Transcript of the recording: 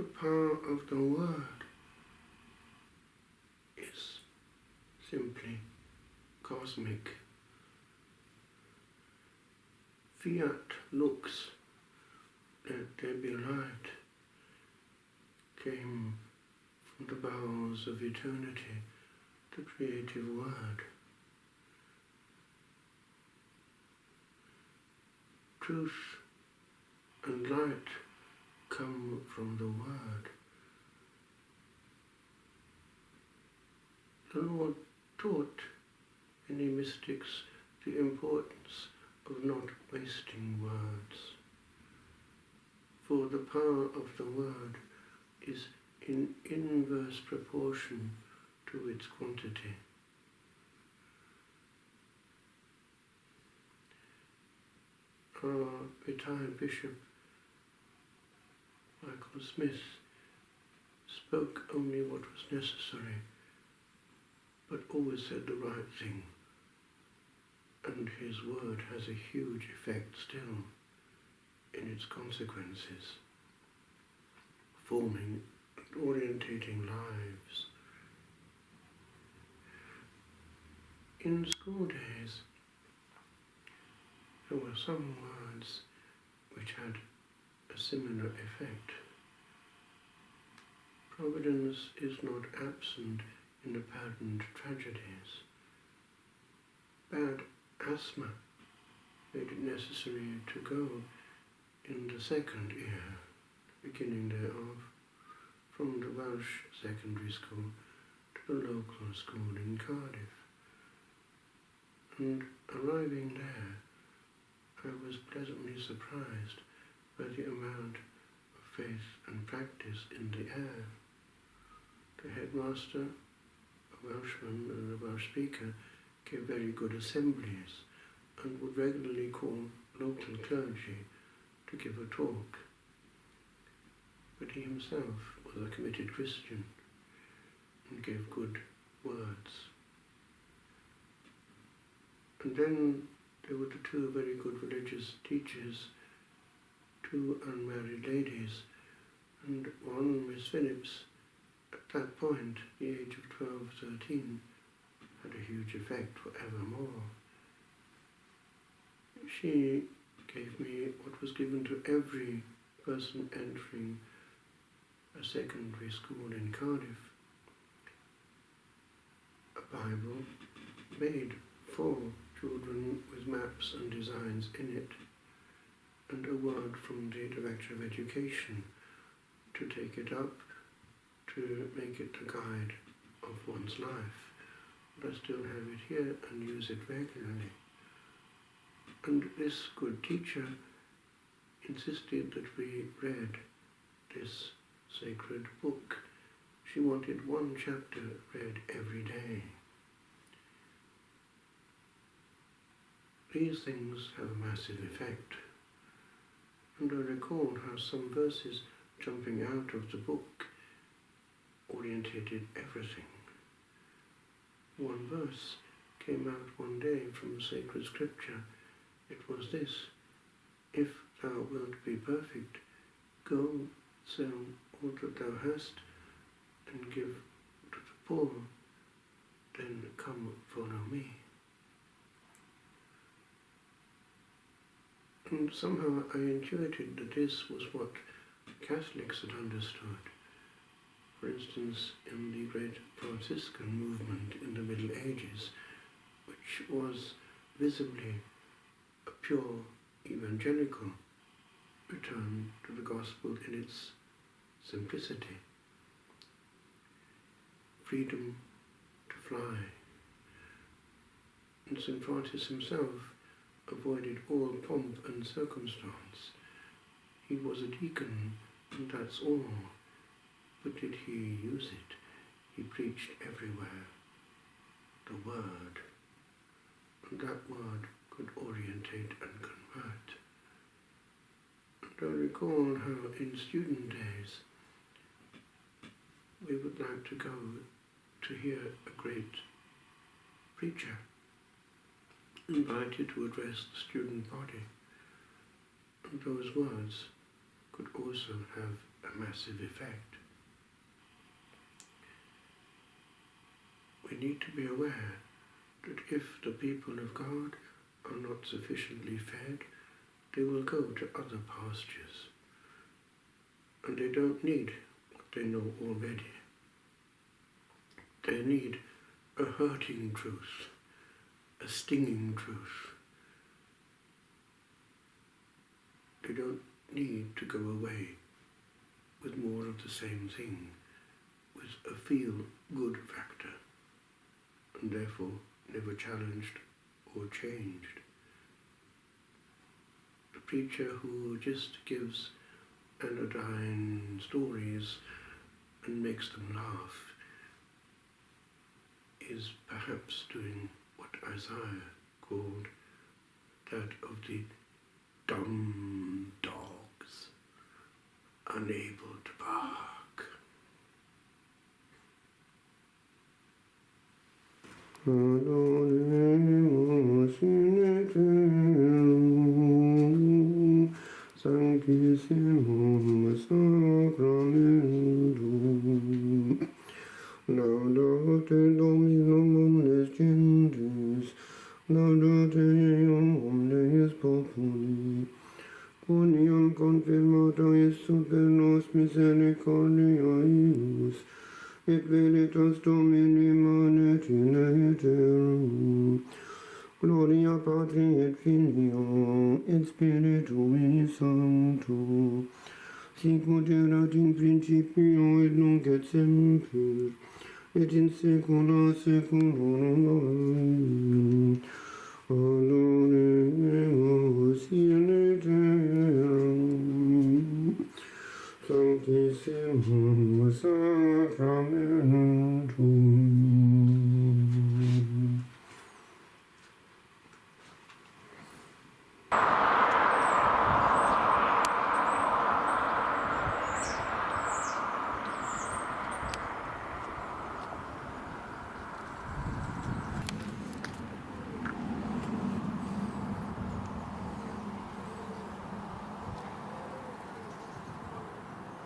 The power of the word is simply cosmic. Fiat lux, let there be light, came from the bowels of eternity, the creative word. Truth and light come from the word. The Lord taught many mystics the importance of not wasting words, for the power of the word is in inverse proportion to its quantity. Our retired Bishop Michael Smith spoke only what was necessary, but always said the right thing, and his word has a huge effect still in its consequences, forming and orientating lives. In school days, there were some words which had a similar effect. Providence is not absent in apparent tragedies. Bad asthma made it necessary to go in the second year, beginning thereof, from the Welsh secondary school to the local school in Cardiff. And arriving there, I was pleasantly surprised by the amount of faith and practice in the air. The headmaster, a Welshman and a Welsh speaker, gave very good assemblies and would regularly call local clergy to give a talk. But he himself was a committed Christian and gave good words. And then there were the two very good religious teachers, two unmarried ladies, and one, Miss Phillips, at that point, the age of 12, 13, had a huge effect forevermore. She gave me what was given to every person entering a secondary school in Cardiff, a Bible made for children with maps and designs in it, and a word from the Director of Education to take it up, to make it the guide of one's life. But I still have it here and use it regularly. And this good teacher insisted that we read this sacred book. She wanted one chapter read every day. These things have a massive effect, and I recall how some verses jumping out of the book orientated everything. One verse came out one day from the sacred scripture. It was this: "If thou wilt be perfect, go, sell all that thou hast, and give to the poor, then come follow me." And somehow I intuited that this was what Catholics had understood. For instance, in the great Franciscan movement in the Middle Ages, which was visibly a pure evangelical return to the gospel in its simplicity. Freedom to fly. And St. Francis himself avoided all pomp and circumstance. He was a deacon, and that's all. But did he use it? He preached everywhere the word, and that word could orientate and convert. And I recall how in student days we would like to go to hear a great preacher invited to address the student body, and those words could also have a massive effect. We need to be aware that if the people of God are not sufficiently fed, they will go to other pastures, and they don't need what they know already. They need a hurting truth, a stinging truth. They don't need to go away with more of the same thing, with a feel-good factor, and therefore never challenged or changed. The preacher who just gives anodyne stories and makes them laugh is perhaps doing what Isaiah called that of the dumb dogs, unable to bark. Sanctissimum sacramentum, laudate Dominum omnes gentes, laudate Deum omnes populi, quoniam confirmata est super nos misericordia eius, et veritas Domini manet in aeterum. Gloria Patri et Filio et Spiritui Sancto, sic ut erat in principio et nunc et semper, et in saecula saeculorum. Amen. Adoremus in aeterum, sanctissimum sacramentum.